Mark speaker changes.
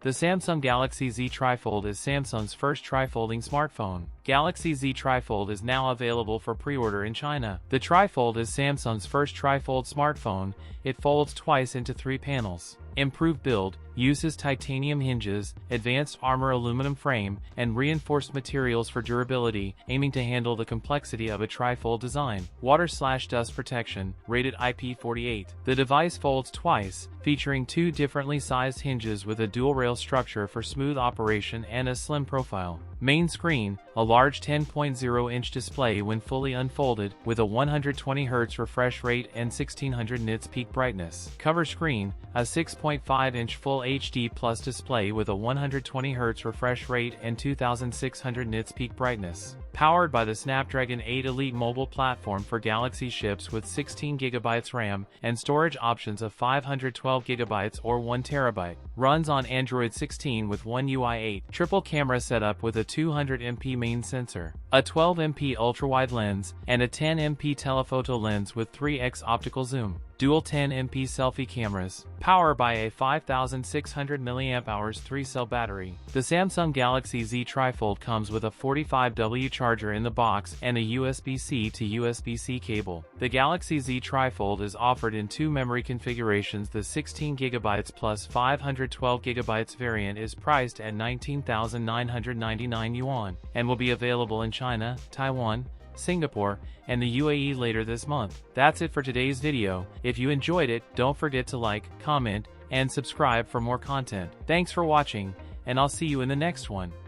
Speaker 1: The Samsung Galaxy Z TriFold is Samsung's first tri-folding smartphone. Galaxy Z TriFold is now available for pre-order in China. The TriFold is Samsung's first tri-fold smartphone. It folds twice into 3 panels. Improved build, uses titanium hinges, advanced armor aluminum frame, and reinforced materials for durability, aiming to handle the complexity of a trifold design. Water/dust protection, rated IP48. The device folds twice, featuring 2 differently sized hinges with a dual-rail structure for smooth operation and a slim profile. Main screen, a large 10.0-inch display when fully unfolded, with a 120Hz refresh rate and 1600 nits peak brightness. Cover screen, a 6.5-inch Full HD Plus display with a 120Hz refresh rate and 2600 nits peak brightness. Powered by the Snapdragon 8 Elite mobile platform for Galaxy ships with 16GB RAM and storage options of 512GB or 1TB. Runs on Android 16 with One UI 8. Triple camera setup with a 200MP main sensor, a 12MP ultrawide lens, and a 10MP telephoto lens with 3x optical zoom. Dual 10MP selfie cameras, powered by a 5600 mAh 3-cell battery. The Samsung Galaxy Z TriFold comes with a 45W charger in the box and a USB-C to USB-C cable. The Galaxy Z TriFold is offered in 2 memory configurations. The 16GB plus 512GB variant is priced at 19,999 yuan and will be available in China, Taiwan, Singapore, and the UAE later this month. That's it for today's video. If you enjoyed it, don't forget to like, comment, and subscribe for more content. Thanks for watching, and I'll see you in the next one.